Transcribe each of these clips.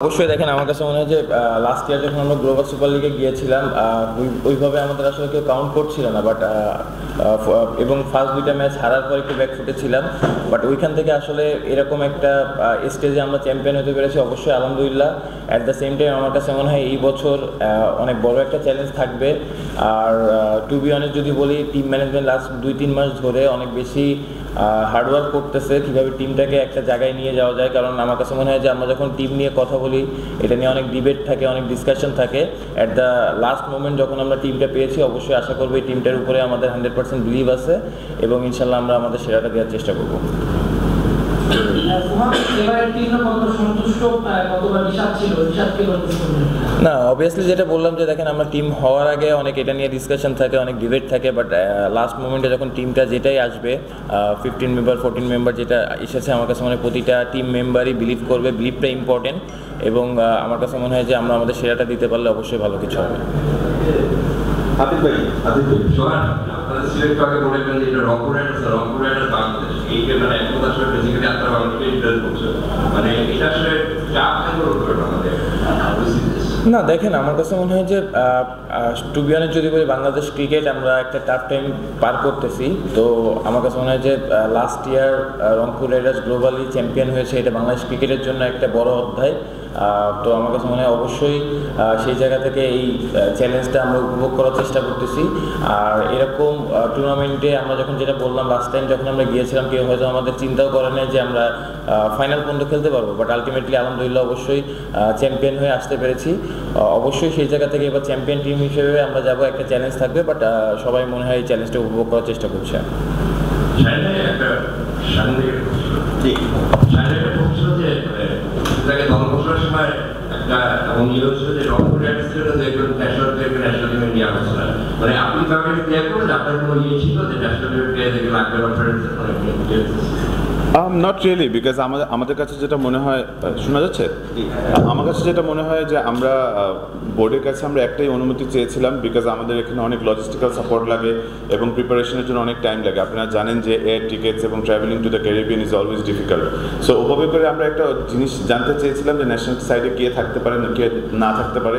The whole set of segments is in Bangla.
অবশ্যই দেখেন, আমার কাছে মনে হয় যে লাস্ট ইয়ার যখন আমরা গ্লোবাল সুপার লিগে গিয়েছিলাম ওইভাবে আমাদের আসলে কেউ কাউন্ট করছিল না, বাট এবং ফার্স্ট দুইটা ম্যাচ হারার পর একটু ব্যাকফুটে ছিলাম, বাট ওইখান থেকে আসলে এরকম একটা স্টেজে আমরা চ্যাম্পিয়ন হতে পেরেছি, অবশ্যই আলহামদুলিল্লাহ। অ্যাট দ্য সেম টাইম আমার কাছে মনে হয় এই বছর অনেক বড় একটা চ্যালেঞ্জ থাকবে। আর টু বি অনেস্ট যদি বলি, টিম ম্যানেজমেন্ট লাস্ট 2-3 মাস ধরে অনেক বেশি হার্ডওয়ার্ক করতেছে কীভাবে টিমটাকে একটা জায়গায় নিয়ে যাওয়া যায়। কারণ আমার কাছে মনে হয় যে আমরা যখন টিম নিয়ে কথা বলি, এটা নিয়ে অনেক ডিবেট থাকে, অনেক ডিসকাশন থাকে। অ্যাট দ্য লাস্ট মোমেন্ট যখন আমরা টিমটা পেয়েছি, অবশ্যই আশা করবো এই টিমটার উপরে আমাদের 100% বিলিভ আছে এবং ইনশাল্লাহ আমরা আমাদের সেরাটা দেওয়ার চেষ্টা করবো। না, অবভিয়াসলি যেটা বললাম যে দেখেন, আমরা টিম হওয়ার আগে অনেক এটা নিয়ে ডিসকাশন থাকে, অনেক ডিবেট থাকে, বাট লাস্ট মোমেন্টে যখন টিমটা যেটাই আসবে 15 মেম্বার 14 মেম্বার যেটা এসেছে, আমার কাছে মনে হয় প্রতিটা টিম মেম্বারই বিলিভ করবে। বিলিভটা ইম্পর্টেন্ট এবং আমার কাছে মনে হয় যে আমরা আমাদের সেরাটা দিতে পারলে অবশ্যই ভালো কিছু হবে। না দেখেন, আমার কাছে মনে হয় যে টু বি অনেস্ট যদি বলি, বাংলাদেশ ক্রিকেট আমরা একটা টাফ টাইম পার করতেছি। তো আমার কাছে মনে হয় যে last year Rangpur Riders globally champion হয়েছে, এটা বাংলাদেশ ক্রিকেটের জন্য একটা বড় অধ্যায়। তো আমার কাছে মনে হয় অবশ্যই সেই জায়গা থেকে এই চ্যালেঞ্জটা আমরা উপভোগ করার চেষ্টা করতেছি। আর এরকম টুর্নামেন্টে আমরা যখন যেটা বললাম লাস্ট টাইম যখন আমরা গিয়েছিলাম, কেউ হয়তো আমাদের চিন্তাও করে নাই যে আমরা ফাইনাল পর্যন্ত খেলতে পারবো, বাট আলটিমেটলি আলহামদুলিল্লাহ অবশ্যই চ্যাম্পিয়ন হয়ে আসতে পেরেছি। অবশ্যই সেই জায়গা থেকে এবার চ্যাম্পিয়ন টিম হিসেবে আমরা যাবো, একটা চ্যালেঞ্জ থাকবে, বাট সবাই মনে হয় এই চ্যালেঞ্জটা উপভোগ করার চেষ্টা করছে। সময় একটা এবং হচ্ছে যে রংপুর রাইডার্সের যে ন্যাশনাল টিমে ন্যাশনাল টিমে নিয়ে আসছিল, মানে আপনি তাকে ক্লিয়ার করলেন আপনার কোনো ছিল যে ন্যাশনাল টিমে থেকে লাগবে কনফারেন্সে নট রিয়েলি, বিকজ আমাদের কাছে যেটা মনে হয়, শোনা যাচ্ছে, আমার কাছে যেটা মনে হয় যে আমরা বোর্ডের কাছে আমরা একটাই অনুমতি চেয়েছিলাম, বিকজ আমাদের এখানে অনেক লজিস্টিক্যাল সাপোর্ট লাগে এবং প্রিপারেশনের জন্য অনেক টাইম লাগে। আপনারা জানেন যে এয়ার টিকেটস এবং travelling to the Caribbean is always difficult. So ওভাবে করে আমরা একটা জিনিস জানতে চেয়েছিলাম যে ন্যাশনাল সাইডে কে থাকতে পারে কে না থাকতে পারে।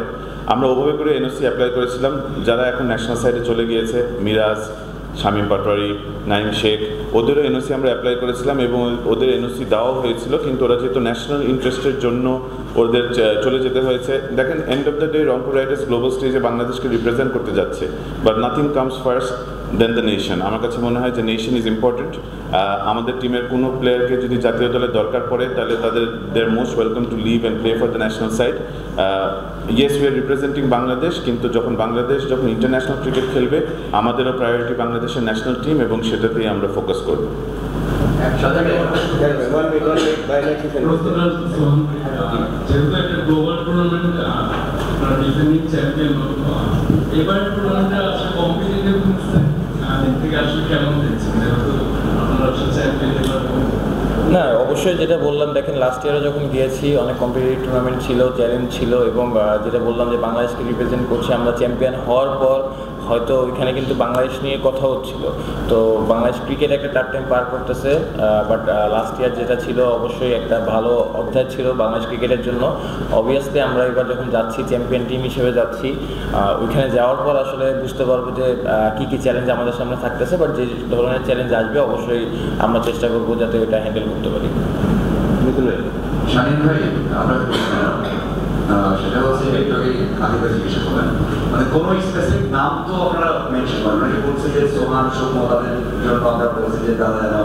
আমরা ওভাবে করে এনওসি অ্যাপ্লাই করেছিলাম। যারা এখন ন্যাশনাল সাইডে চলে গিয়েছে, মিরাজ, শামীম পাটোয়ারি, নাইম শেখ, ওদেরও এনওসি আমরা অ্যাপ্লাই করেছিলাম এবং ওদের এনওসি দেওয়াও হয়েছিল, কিন্তু ওরা যেহেতু ন্যাশনাল ইন্টারেস্টের জন্য ওদের চলে যেতে হয়েছে। দেখেন, end of the day Rangpur Riders global স্টেজে বাংলাদেশকে রিপ্রেজেন্ট করতে যাচ্ছে, but nothing comes first then the nation. আমার কাছে মনে হয় যে নেশন ইজ ইম্পর্টেন্ট। আমাদের টিমের কোনো প্লেয়ারকে যদি জাতীয় দলের দরকার পড়ে, তাহলে they are most welcome to live and play for the national side. Yes, we are representing Bangladesh, কিন্তু বাংলাদেশ যখন ইন্টারন্যাশনাল ক্রিকেট খেলবে, আমাদেরও প্রায়োরিটি বাংলাদেশের ন্যাশনাল টিম এবং সেটাতেই আমরা ফোকাস করব। না, অবশ্যই যেটা বললাম, দেখেন লাস্ট ইয়ারে যখন গিয়েছি অনেক কম্পিটিটিভ টুর্নামেন্ট ছিল, চ্যালেঞ্জ ছিল এবং যেটা বললাম যে বাংলাদেশকে রিপ্রেজেন্ট করছি আমরা। চ্যাম্পিয়ন হওয়ার পর হয়তো ওইখানে কিন্তু বাংলাদেশ নিয়ে কথা হচ্ছিল। তো বাংলাদেশ ক্রিকেট একটা টাফ টাইম পার করতেছে, বাট লাস্ট ইয়ার যেটা ছিল অবশ্যই একটা ভালো অধ্যায় ছিল বাংলাদেশ ক্রিকেটের জন্য। অবভিয়াসলি আমরা এবার যখন যাচ্ছি চ্যাম্পিয়ন টিম হিসেবে যাচ্ছি, ওইখানে যাওয়ার পর আসলে বুঝতে পারবো যে কী কী চ্যালেঞ্জ আমাদের সামনে থাকতেছে, বাট যে ধরনের চ্যালেঞ্জ আসবে অবশ্যই আমরা চেষ্টা করবো যাতে ওইটা হ্যান্ডেল করতে পারি। শামীম ভাই, আমরা সেটা হচ্ছে একটু আগে আগে জিজ্ঞাসা করলেন, মানে কোনো স্পেসিফিক নাম তো আপনারা মেনশন করেন, মানে বলছে যে সোহান সৌম্য তাদের জন্য আমরা বলছি যে তারা যেন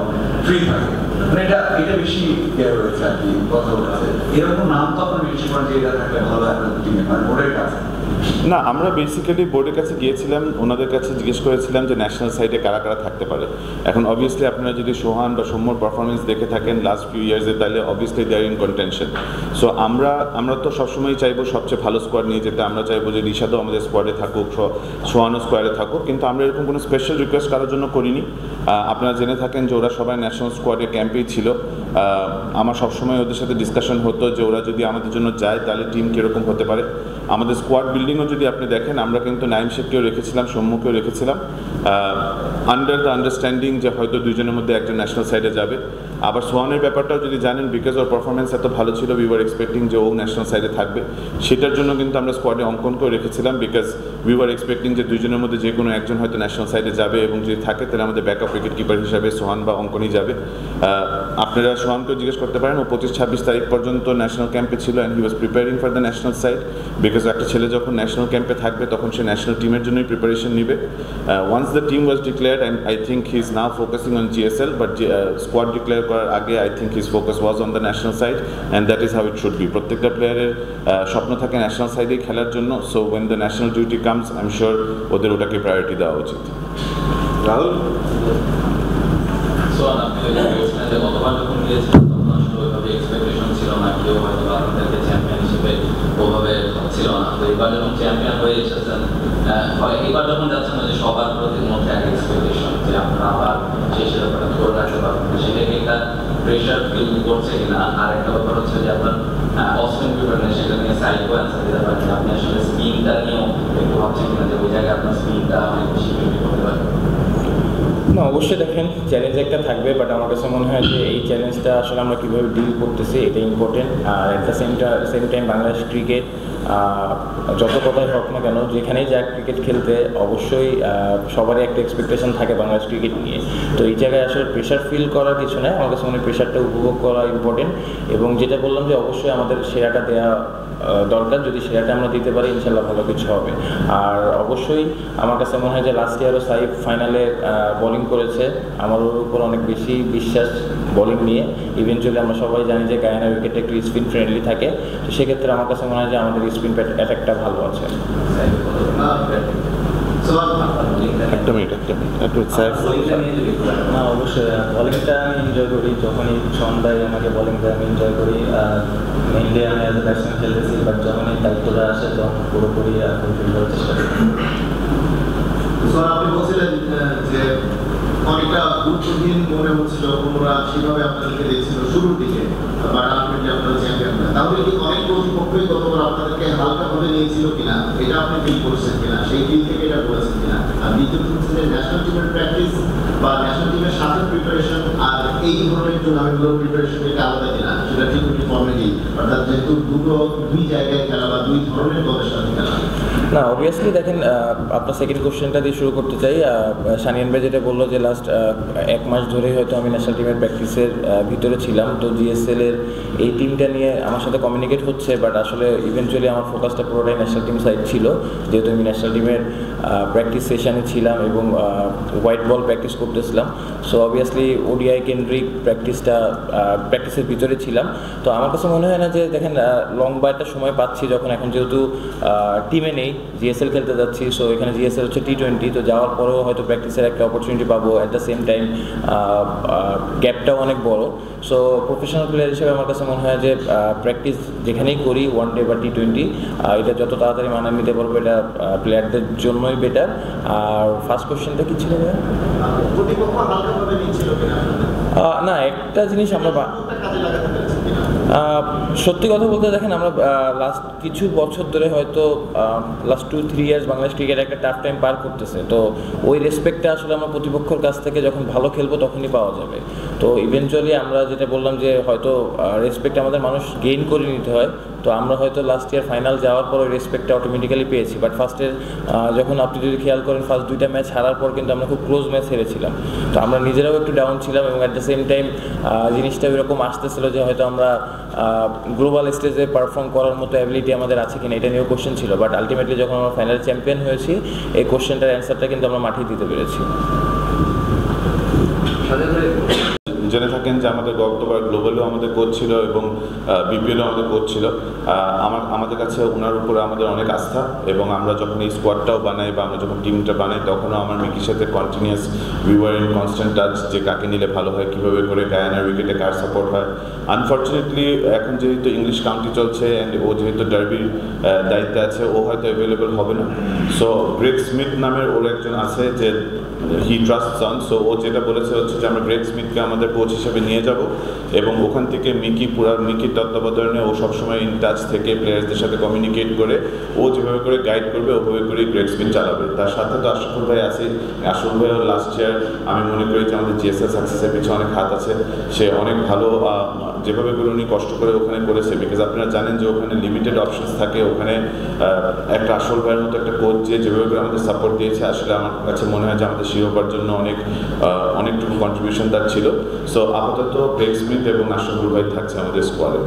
ফ্রি থাকে, মানে এটা বেশি ইয়ে হয়েছে আর কি, কথা হচ্ছে এরকম নাম তো আপনারা মেনশন করেন যে এটা থাকলে ভালো একটা টিমে, মানে বোর্ডের কাছে। না, আমরা বেসিক্যালি বোর্ডের কাছে গিয়েছিলাম, ওনাদের কাছে জিজ্ঞেস করেছিলাম যে ন্যাশনাল সাইডে কারা কারা থাকতে পারে। এখন অবভিয়াসলি আপনারা যদি সোহান বা সৌম্যর পারফরমেন্স দেখে থাকেন লাস্ট ফিউ ইয়ার্সে, তাহলে obviously they are in contention. So আমরা তো সবসময় চাইবো সবচেয়ে ভালো স্কোয়াড নিয়ে যেতে। আমরা চাইবো যে রিশাদও আমাদের স্কোয়াডে থাকুক, সোহানও স্কোয়াডে থাকুক, কিন্তু আমরা এরকম কোনো স্পেশাল রিকোয়েস্ট কারোর জন্য করিনি। আপনারা জেনে থাকেন যে ওরা সবাই ন্যাশনাল স্কোয়াডে ক্যাম্পেই ছিল। আমার সবসময় ওদের সাথে ডিসকাশন হতো যে ওরা যদি আমাদের জন্য যায় তাহলে টিম কীরকম হতে পারে। আমাদের স্কোয়াড বিল্ডিংও যদি আপনি দেখেন, আমরা কিন্তু নাইম শেখকেও রেখেছিলাম, সৌম্যকেও রেখেছিলাম, আন্ডার দ্য আন্ডারস্ট্যান্ডিং যে হয়তো দুজনের মধ্যে একটা ন্যাশনাল সাইডে যাবে। আবার সোহানের ব্যাপারটাও যদি জানেন, বিকজ ওর পারফরমেন্স এত ভালো ছিল, উই ওয়ার এক্সপেক্টিং যে ও ন্যাশনাল সাইডে থাকবে। সেটার জন্য কিন্তু আমরা স্কোয়াডে অঙ্কন করে রেখেছিলাম, বিকজ উই ওয়ার এক্সপেক্টিং যে দুজনের মধ্যে যে কোনো একজন হয়তো ন্যাশনাল সাইডে যাবে, এবং যদি থাকে তাহলে আমাদের ব্যাকআপ উইকেট কিপার হিসাবে সোহান বা অঙ্কনই যাবে। আপনারা সোহানকেও জিজ্ঞেস করতে পারেন, ও 25-26 তারিখ পর্যন্ত ন্যাশনাল ক্যাম্পে ছিল, and he was preparing for the national side, because একটা ছেলে যখন ন্যাশনাল ক্যাম্পে থাকবে তখন সে ন্যাশনাল টিমের জন্যই প্রিপারেশন নিবে। Once the team was declared, and I think he is now focusing on GSL, but squad declare করার আগে I think his focus was on the national side, and that is how it should be. প্রত্যেকটা প্লেয়ারের স্বপ্ন থাকে ন্যাশনাল সাইডেই খেলার জন্য, so when the national duty comes I am sure ওদের ওটাকে প্রায়োরিটি দেওয়া উচিত। রাহুল, গতবার যখন গিয়েছিলাম তখন আসলে ওইভাবে এক্সপেকটেশন ছিল না, কেউ হয়তো আপনাদেরকে চ্যাম্পিয়ন হিসেবে ওভাবে ছিল না। তো এবার যখন চ্যাম্পিয়ন হয়ে এসেছেন, এবার যখন যাচ্ছেন যে সবার প্রতি মধ্যে একটা এক্সপেকটেশন যে আপনারা আবার শেষের ব্যাপারটা ধরে রাখতে পারবেন, সেটাকে একটা প্রেশার ফিল করছে কিনা। আর একটা ব্যাপার হচ্ছে যে আপনার অস্ট্রেন প্রিপারেশন, সেটা নিয়ে সাইডও অ্যান্সার দিতে পারেন, আপনি আসলে স্পিনটা নিয়েও একটু ভাবছেন কিনা যে ওই জায়গায় আপনার স্পিনটা অনেক বেশি ইম্প্রুভ করতে পারে। না, অবশ্যই দেখেন চ্যালেঞ্জ একটা থাকবে, বাট আমার কাছে মনে হয় যে এই চ্যালেঞ্জটা আসলে আমরা কীভাবে ডিল করতেছি এটা ইম্পর্টেন্ট। আর at the same time Bangladesh cricket যত কথাই হোক না কেন, যেখানেই যাক ক্রিকেট খেলতে অবশ্যই সবারই একটা এক্সপেকটেশন থাকে বাংলাদেশ ক্রিকেট নিয়ে। তো এই জায়গায় আসলে প্রেশার ফিল করার কিছু নয়, আমার কাছে মনে হয় প্রেশারটা উপভোগ করা ইম্পর্টেন্ট। এবং যেটা বললাম যে অবশ্যই আমাদের সেরাটা দেওয়া দরকার, যদি সেরাটা আমরা দিতে পারি ইনশাল্লাহ ভালো কিছু হবে। আর অবশ্যই আমার কাছে মনে হয় যে লাস্ট ইয়ারও সাইফ ফাইনালে বোলিং করেছে, আমার ওর উপর অনেক বেশি বিশ্বাস বোলিং নিয়ে। ইভেনচুয়ালি আমরা সবাই জানি যে গায়ানার উইকেটটা একটু স্পিন ফ্রেন্ডলি থাকে, তো সেক্ষেত্রে আমার কাছে মনে হয় যে আমাদের স্পিন অ্যাটাকটা ভালো আছে। একটা মিনিট না, অবশ্যই বলিংটা আমি এনজয় করি, যখনই সন্ধ্যায় আমাকে বলিং দেয় আমি এনজয় করি। আর মেনলি আমি অ্যাজ এ ব্যাটসম্যান খেলতেছি, বাট যখনই দায়িত্বটা আসে তখন পুরোপুরি ফুলফিল করার চেষ্টা করি। আপনি বলছিলেন যে অনেকটা গুরুত্বহীন মনে হচ্ছিল, ওরা সেভাবে আপনাদেরকে দেখছিল শুরুর দিকে, বাট আলটিমেটলি আপনারা চ্যাম্পিয়ন না। তাহলে কি অনেক প্রতিপক্ষই গতবার আপনাদেরকে হালকাভাবে নিয়েছিল কিনা, এটা আপনি ফিল করছেন কিনা, সেই ফিল থেকে এটা বলেছেন কিনা? আর দ্বিতীয় হচ্ছে যে ন্যাশনাল টিমের প্র্যাকটিস বা ন্যাশনাল টিমের সাথে প্রিপারেশন আর এই ধরনের টুর্নামেন্টগুলোর প্রিপারেশন থেকে আলাদা কিনা, সেটা ঠিক ফর্মে নেই, অর্থাৎ যেহেতু দুই জায়গায় খেলা বা দুই ধরনের দলের সাথে খেলা। না, অবভিয়াসলি দেখেন, আপনার সেকেন্ড কোশ্চেনটা দিয়ে শুরু করতে চাই। সানিয়ান ভাই যেটা বললো যে লাস্ট 1 মাস ধরেই হয়তো আমি ন্যাশনাল টিমের প্র্যাকটিসের ভিতরে ছিলাম, তো জিএসএলের এই টিমটা নিয়ে আমার সাথে কমিউনিকেট হচ্ছে, বাট আসলে ইভেনচুয়ালি আমার ফোকাসটা পুরোটাই ন্যাশনাল টিম সাইড ছিল, যেহেতু আমি ন্যাশনাল টিমের প্র্যাকটিস সেশনে ছিলাম এবং হোয়াইট বল প্র্যাকটিস করতেছিলাম। সো অবভিয়াসলি ওডিআই কেন্দ্রিক প্র্যাকটিসের ভিতরে ছিলাম। তো আমার কাছে মনে হয় না যে দেখেন লং বা একটা সময় পাচ্ছি, যখন এখন যেহেতু টিমে নেই, জিএসএল খেলতে যাচ্ছি, সো এখানে জিএসএল হচ্ছে T20, তো যাওয়ার পরেও হয়তো প্র্যাকটিসের একটা অপরচুনিটি পাবো। অ্যাট দ্য সেম টাইম গ্যাপটাও অনেক বড়। সো প্রফেশনাল প্লেয়ার হিসেবে আমার কাছে মনে হয় যে প্র্যাকটিস যেখানেই করি, ওয়ান ডে বা T20, এটা যত তাড়াতাড়ি মানিয়ে নিতে পারবো এটা প্লেয়ারদের জন্যই বেটার। আর ফার্স্ট কোশ্চেনটা কী ছিল ভাইয়া? প্রতিপক্ষ হালকাভাবে নিচ্ছিল কিনা? না, একটা জিনিস আমরা কাজে লাগাতে পেরেছি কিনা? সত্যি কথা বলতে দেখেন, আমরা লাস্ট কিছু বছর ধরে হয়তো লাস্ট 2-3 ইয়ার্স বাংলাদেশ ক্রিকেট একটা টাফ টাইম পার করতেছে, তো ওই রেসপেক্টটা আসলে আমরা প্রতিপক্ষের কাছ থেকে যখন ভালো খেলবো তখনই পাওয়া যাবে। তো ইভেনচুয়ালি আমরা যেটা বললাম যে হয়তো রেসপেক্ট আমাদের মানুষ গেইন করে নিতে হয়, তো আমরা হয়তো লাস্ট ইয়ার ফাইনাল যাওয়ার পর ওই রেসপেক্টটা অটোমেটিক্যালি পেয়েছি। বাট ফার্স্টের যখন আপনি যদি খেয়াল করেন, ফার্স্ট 2টা ম্যাচ হারার পর কিন্তু আমরা খুব ক্লোজ ম্যাচ হেরেছিলাম, তো আমরা নিজেরাও একটু ডাউন ছিলাম। এবং অ্যাট দ্য সেম টাইম জিনিসটা এরকম আসতেছিল যে হয়তো আমরা গ্লোবাল স্টেজে পারফর্ম করার মতো অ্যাবিলিটি আমাদের আছে কিনা, এটা নিয়েও কোশ্চেন ছিল। বাট আলটিমেটলি যখন আমরা ফাইনাল চ্যাম্পিয়ন হয়েছি, এই কোশ্চেনটার অ্যান্সারটা কিন্তু আমরা মাঠে দিতে পেরেছি। জেনে থাকেন যে আমাদের গতবার গ্লোবালেও আমাদের কোচ ছিল এবং বিপিএলও আমাদের কোচ ছিল। আমাদের কাছে ওনার উপরে আমাদের অনেক আস্থা, এবং আমরা যখন এই স্কোয়াডটাও বানাই বা আমরা যখন টিমটা বানাই, তখনও আমার মিকির সাথে continuous we were in constant touch যে কাকে নিলে ভালো হয়, কীভাবে করে গায়ানার উইকেটে কার সাপোর্ট হয়। আনফর্চুনেটলি এখন যেহেতু ইংলিশ কাউন্টি চলছে অ্যান্ড ও যেহেতু ডার্বির দায়িত্বে আছে, ও হয়তো অ্যাভেলেবল হবে না। সো গ্রেগ স্মিথ নামের ওর একজন আছে যে হি ট্রাস্টস অন, সো ও যেটা বলেছে হচ্ছে যে আমরা গ্রেগ স্মিথকে আমাদের কোচ হিসেবে নিয়ে যাব এবং ওখান থেকে মিকির তত্ত্বাবধানে ও সবসময় ইন টাচ থেকে প্লেয়ারদের সাথে কমিউনিকেট করে ও যেভাবে করে গাইড করবে ওভাবে করে গ্রেট স্পিন চালাবে। তার সাথে তো আশরাফুল ভাই আছে। আশরাফুল ভাইও লাস্ট ইয়ার আমি মনে করি যে আমাদের জিএসএস সাকসেসের পিছনে অনেক হাত আছে। সে অনেক ভালো যেভাবে করে উনি কষ্ট করে ওখানে করেছে, বিকজ আপনারা জানেন যে ওখানে লিমিটেড অপশনস থাকে। ওখানে একটা আশরাফুল ভাইয়ের মতো একটা কোচ যে যেভাবে করে আমাদের সাপোর্ট দিয়েছে, আসলে আমার কাছে মনে হয় যে আমাদের শিরোপার জন্য অনেকটুকু কন্ট্রিবিউশন তার ছিল। সো আপাতত ব্রেক স্মিথ এবং আশরাফুল ভাই থাকছে আমাদের স্কোয়াডে।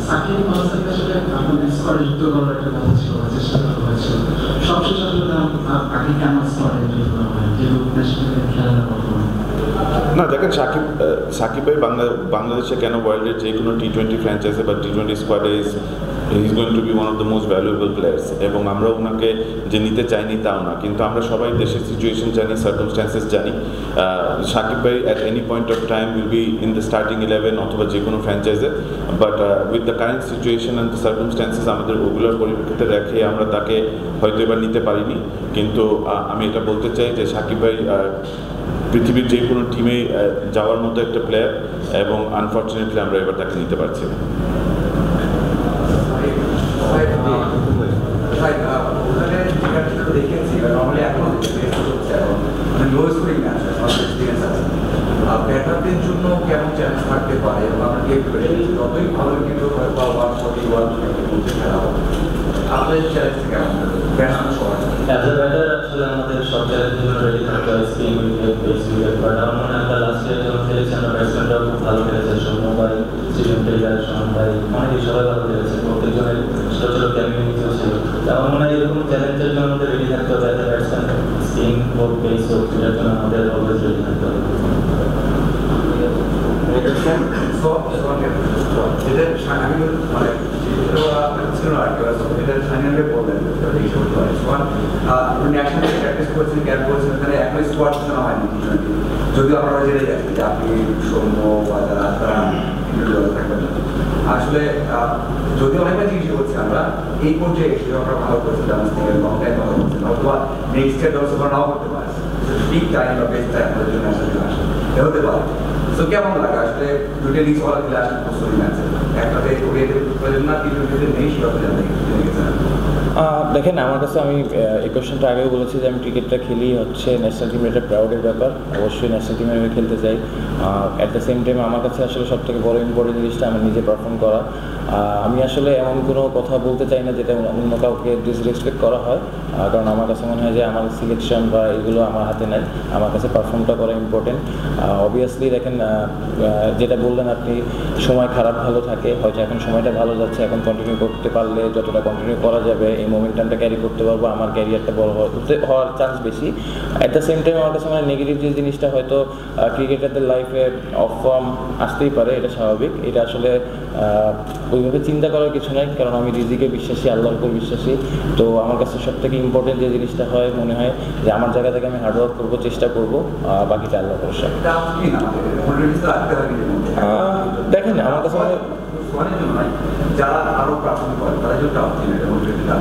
সাকিব মাসাকে আসলে আমাদের স্কোয়াডে যুক্ত করার একটা কথা ছিল, চেষ্টা করা হয়েছিল। সবশেষ আসলে তাকে কেন স্কোয়াডে যুক্ত করা হয়, যেহেতু ন্যাশনাল খেলা না দেখেন, সাকিব ভাই বাংলাদেশে কেন ওয়ার্ল্ডের যে কোনো টি-20 ফ্র্যাঞ্চাইজি বা টি-20 স্কোয়াডে is going to be one of the most valuable players. এবং আমরা ওনাকে যে নিতে চাইনি তাও না, কিন্তু আমরা সবাই দেশের সিচুয়েশন জানি, সার্কামস্ট্যান্সেস জানি। সাকিব ভাই at any point of time will be in the starting 11 অথবা যে কোনো ফ্র্যাঞ্চাইজে, but with the current situation and the circumstances আমাদের ওগুলোর পরিপ্রেক্ষিতে রেখে আমরা তাকে হয়তো এবার নিতে পারিনি। কিন্তু আমি এটা বলতে চাই যে সাকিব ভাই পৃথিবীর যে কোনো টিমে যাওয়ার মতো একটা প্লেয়ার, এবং আনফর্চুনেটলি আমরা এবার তাকে নিতে পারছি না। ব্যাটারদের জন্য কেমন চ্যালেঞ্জ থাকতে পারে এবং আমরা যতই ভালো কিন্তু খেলা হবে, আপনাদের চ্যালেঞ্জ কেমন ব্যাটসম্যান সবাই অ্যাজ এ ব্যাটার আসলে আমাদের সব চ্যালেঞ্জের জন্য রেডি থাকতে হয়, spin wicket, pace wicket. But আমার মনে হয় আমরা লাস্ট ইয়ার যখন খেলেছি আমরা ব্যাটসম্যানরাও খুব ভালো খেলেছে। সৌম্য ভাই, স্টিভেন টেইলার, শোন ভাই, অনেকেই সবাই ভালো খেলেছে। প্রত্যেকজনের ছোটো ছোটো ক্যামিংসও ছিল। আমার মনে হয় এরকম চ্যালেঞ্জের জন্য আমাদের রেডি থাকতে হবে। অ্যাজ এ ব্যাটসম্যান স্পিন হোক, পেস হোক, সেটার জন্য আমাদের অলওয়েজ রেডি থাকতে হবে। যদিও আপনারা জেনে গেছেন যে আপনি সৌম্য বা যারা থাকবেন না, আসলে যদিও অনেকটা জিনিস করছি আমরা এই পর্যায়ে এসে আমরা ভালো করছি, লং টাইম ভালো করছি, অথবা নেক্সট ইয়ার দর্শক নাও করতে পারে, ঠিক টাইম বা বেস্ট টাইম আমাদের জন্য আসলে আসে হতে পারে। তো কেমন লাগে আসলে দুটো লিগ ওরা খেলে আসলে প্রস্তুতি ম্যাচে একটাতে প্রয়োজন না, কিন্তু নেই সেভাবে জানতে গেছেন। দেখেন, আমার কাছে আমি এই কোয়েশ্চেনটা আগেও বলেছি যে আমি ক্রিকেটটা খেলি হচ্ছে ন্যাশনাল টিমের একটা প্রাউডের ব্যাপার। অবশ্যই ন্যাশনাল টিমে আমি খেলতে চাই। অ্যাট দ্য সেম টাইম আমার কাছে আসলে সবথেকে বড় ইম্পর্টেন্ট জিনিসটা আমার নিজে পারফর্ম করা। আমি আসলে এমন কোনো কথা বলতে চাই না যেটা অন্য কাউকে ডিসরেসপেক্ট করা হয়, কারণ আমার কাছে মনে হয় যে আমার সিলেকশন বা এগুলো আমার হাতে নাই। আমার কাছে পারফর্মটা করা ইম্পর্টেন্ট। অবভিয়াসলি দেখেন, যেটা বললেন আপনি, সময় খারাপ ভালো থাকে, হয়তো এখন সময়টা ভালো যাচ্ছে, এখন কন্টিনিউ করতে পারলে যতটা কন্টিনিউ করা যাবে এই মোমেন্টামটা ক্যারি করতে পারবো, আমার ক্যারিয়ারটা বড় হওয়ার চান্স বেশি। অ্যাট দ্য সেম টাইম আমার কাছে মানে নেগেটিভ যে জিনিসটা হয়তো ক্রিকেটারদের লাইফে অফ ফর্ম আসতেই পারে, এটা স্বাভাবিক। এটা আসলে ওইভাবে চিন্তা করার কিছু নাই, কারণ আমি রিজিকে বিশ্বাসী, আল্লাহর উপর বিশ্বাসী। তো আমার কাছে সবথেকে ইম্পর্টেন্ট যে জিনিসটা হয় মনে হয় যে আমার জায়গা থেকে আমি হার্ডওয়ার্ক করবো, চেষ্টা করবো, বাকিটা আল্লাহ ভরসা। দেখেন, আমার কাছে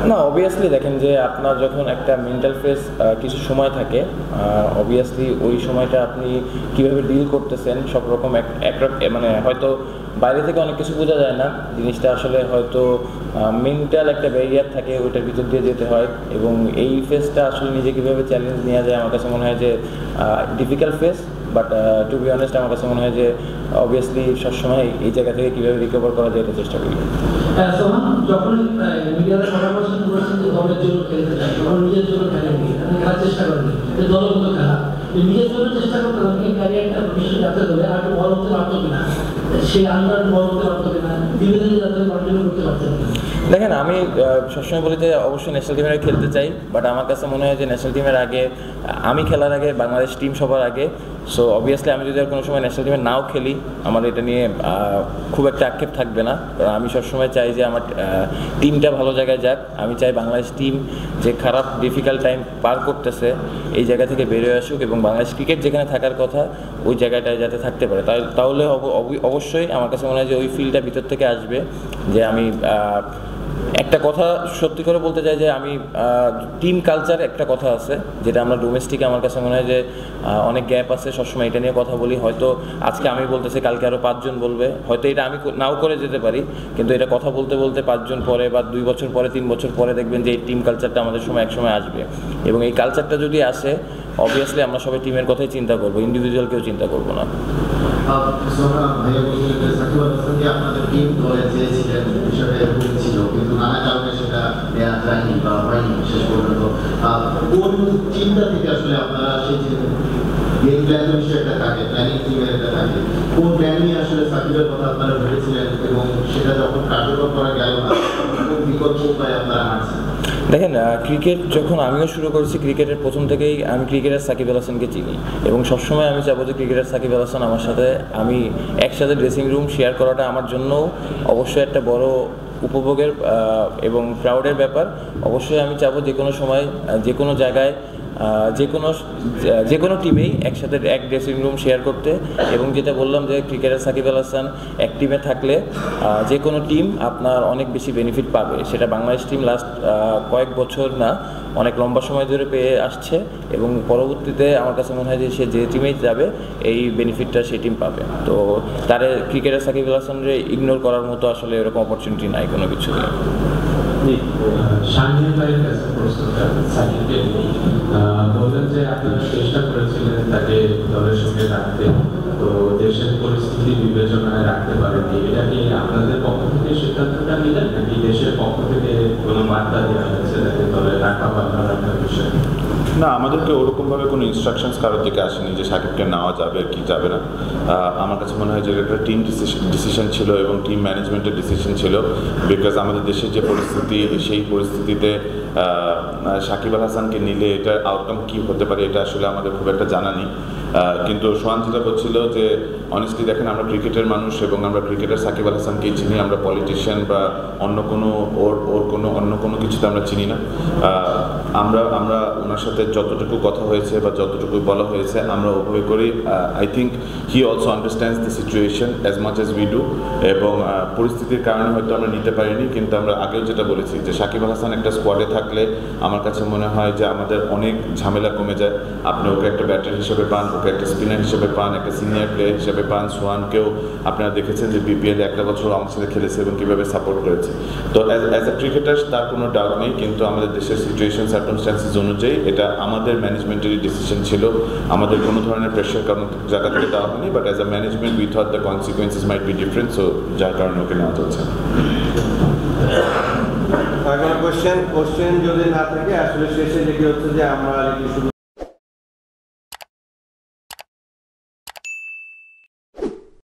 না, অবভিয়াসলি দেখেন যে আপনার যখন একটা মেন্টাল ফেস কিছু সময় থাকে, অবভিয়াসলি ওই সময়টা আপনি কীভাবে ডিল করতেছেন সব রকম মানে হয়তো বাইরে থেকে অনেক কিছু বোঝা যায় না, জিনিসটা আসলে হয়তো মেন্টাল একটা ব্যারিয়ার থাকে, ওইটার ভিতর দিয়ে যেতে হয়। এবং এই ফেসটা আসলে নিজে কীভাবে চ্যালেঞ্জ নেওয়া যায় আমার কাছে মনে হয় যে difficult face. But to be honest, আমার কাছে মনে হয় যে অবভিয়াসলি সবসময় এই জায়গা থেকে কীভাবে রিকভার করা যায় এটা চেষ্টা করি। যখন মিডিয়াতে পরামর্শন করেছেন যে দলের জন্য খেলতে চাই, তখন নিজের জন্য খেলেননি, আপনি খেলার চেষ্টা করেননি, দলগত খেলা নিজের জন্য চেষ্টা করতে হবে। ক্যারিয়ারটা ভবিষ্যৎ যাতে ধরে আর একটু বড় হতে পারতো কিনা, সে আন্ডার বড় হতে পারতো কিনা, ধীরে ধীরে যাতে কন্টিনিউ করতে পারতেন। দেখেন, আমি সবসময় বলি যে অবশ্যই ন্যাশনাল টিমের খেলতে চাই, বাট আমার কাছে মনে হয় যে ন্যাশনাল টিমের আগে আমি খেলার আগে বাংলাদেশ টিম সবার আগে। সো অবভিয়াসলি আমি যদি আর কোনো সময় ন্যাশনাল টিমে নাও খেলি, আমার এটা নিয়ে খুব একটা আক্ষেপ থাকবে না, কারণ আমি সবসময় চাই যে আমার টিমটা ভালো জায়গায় যাক। আমি চাই বাংলাদেশ টিম যে খারাপ ডিফিকাল্ট টাইম পার করতেছে এই জায়গা থেকে বেরোয় আসুক, এবং বাংলাদেশ ক্রিকেট যেখানে থাকার কথা ওই জায়গাটায় যাতে থাকতে পারে। তাহলে অবশ্যই আমার কাছে মনে হয় যে ওই ফিলটা ভিতর থেকে আসবে যে আমি একটা কথা সত্যি করে বলতে চাই যে আমি টিম কালচার একটা কথা আছে যেটা আমরা ডোমেস্টিকে আমার কাছে মনে হয় যে অনেক গ্যাপ আছে, সবসময় এটা নিয়ে কথা বলি। হয়তো আজকে আমি বলতেছি, কালকে আরও 5 জন বলবে, হয়তো এটা আমি নাও করে যেতে পারি, কিন্তু এটা কথা বলতে বলতে 5 জন পরে বা 2 বছর পরে 3 বছর পরে দেখবেন যে এই টিম কালচারটা আমাদের সময় একসময় আসবে। এবং এই কালচারটা যদি আসে, অবভিয়াসলি আমরা সবাই টিমের কথাই চিন্তা করবো, ইন্ডিভিজুয়াল কেউ চিন্তা করবো না। ভাইয়া বলছিলেন যে সাকিব আল হাসানকে আপনাদের টিম দলে চেয়েছিলেন, বিষয়টা এরকম ছিল, কিন্তু নানা কারণে সেটা নেওয়া যায়নি বা হয়নি শেষ পর্যন্ত। কোন চিন্তা থেকে আসলে আপনারা সেই গেম প্ল্যান বিষয়টা থাকে, প্ল্যানিং টিমের একটা থাকে, কোন প্ল্যান নিয়ে আসলে সাকিবের কথা আপনারা ভেবেছিলেন এবং সেটা যখন কার্যকর করা গেল না, কোন বিকল্প উপায় আপনারা হাঁটছেন? দেখেন, ক্রিকেট যখন আমিও শুরু করেছি, ক্রিকেটের প্রথম থেকেই আমি ক্রিকেটার সাকিব আল হাসানকে চিনি এবং সবসময় আমি চাবো যে ক্রিকেটার সাকিব আল হাসান আমার সাথে, আমি একসাথে ড্রেসিং রুম শেয়ার করাটা আমার জন্য অবশ্যই একটা বড় উপভোগের এবং প্রাউডের ব্যাপার। অবশ্যই আমি চাবো যে কোনো সময়, যে কোনো জায়গায়, যে কোনো টিমেই একসাথে এক ড্রেসিং রুম শেয়ার করতে। এবং যেটা বললাম যে ক্রিকেটার সাকিব আল হাসান এক টিমে থাকলে যে কোনো টিম আপনার অনেক বেশি বেনিফিট পাবে। সেটা বাংলাদেশ টিম লাস্ট কয়েক বছর না, অনেক লম্বা সময় ধরে পেয়ে আসছে এবং পরবর্তীতে আমার কাছে মনে হয় যে সে যে টিমেই যাবে এই বেনিফিটটা সেই টিম পাবে। তো তারে ক্রিকেটার সাকিব আল হাসানরে ইগনোর করার মতো আসলে এরকম অপরচুনিটি নাই কোনো কিছু। শাহিন ভাইয়ের কাছে প্রশ্নটা সাকিবকে বললেন যে আপনারা চেষ্টা করেছিলেন তাকে দলের সঙ্গে রাখতে, তো দেশের পরিস্থিতি বিবেচনায় রাখতে পারেননি। এটা কি আপনাদের পক্ষ থেকে সিদ্ধান্তটা নিলেন নাকি দেশের পক্ষ থেকে কোনো বার্তা দেওয়া হয়েছে তাকে দলে রাখা বা না রাখার বিষয়ে? না, আমাদেরকে ওরকমভাবে কোনো ইনস্ট্রাকশনস কারোর দিকে আসেনি যে সাকিবকে নেওয়া যাবে কি যাবে না। আমার কাছে মনে হয় যে একটা টিম ডিসিশন ছিল এবং টিম ম্যানেজমেন্টের ডিসিশন ছিল, বিকজ আমাদের দেশের যে পরিস্থিতি, সেই পরিস্থিতিতে সাকিব আল হাসানকে নিলে এটার আউটকাম কী হতে পারে এটা আসলে আমাদের খুব একটা জানা নেই। কিন্তু সোহান যেটা বলছিল যে অনেস্টলি দেখেন, আমরা ক্রিকেটের মানুষ এবং আমরা ক্রিকেটার সাকিব আল হাসানকেই চিনি, আমরা পলিটিশিয়ান বা অন্য কোনো অন্য কোনো কিছুতে আমরা চিনি না। আমরা ওনার সাথে যতটুকু কথা হয়েছে বা যতটুকু বলা হয়েছে আমরা ওভাবে করি। I think he also understands the situation as much as we do, এবং পরিস্থিতির কারণে হয়তো আমরা নিতে পারিনি, কিন্তু আমরা আগেও যেটা বলেছি যে সাকিব আল হাসান একটা স্কোয়াডে থাকলে আমার কাছে মনে হয় যে আমাদের অনেক ঝামেলা কমে যায়। আপনি ওকে একটা ব্যাটার হিসেবে পান, ওকে একটা স্পিনার হিসেবে পান, একটা সিনিয়র প্লেয়ার হিসেবে পান। সোহানকেও আপনারা দেখেছেন যে বিপিএল একটা বছর আমার সাথে খেলেছে এবং কীভাবে সাপোর্ট করেছে। তো অ্যাজ এ ক্রিকেটার তার কোনো ডাউট নেই, কিন্তু আমাদের দেশের সিচুয়েশন সার্কামস্ট্যান্সেস অনুযায়ী এটা আমাদের ম্যানেজমেন্টেরই ডিসিশন ছিল। আমাদের কোনো ধরনের প্রেশার কারণ জায়গা থেকে দেওয়া হয়নি, but as a management we thought the consequences might be different, so যার কারণে ওকে নেওয়া চলছে। কোশ্চেন যদি না থাকে আসলে শেষে যেটি হচ্ছে যে আমরা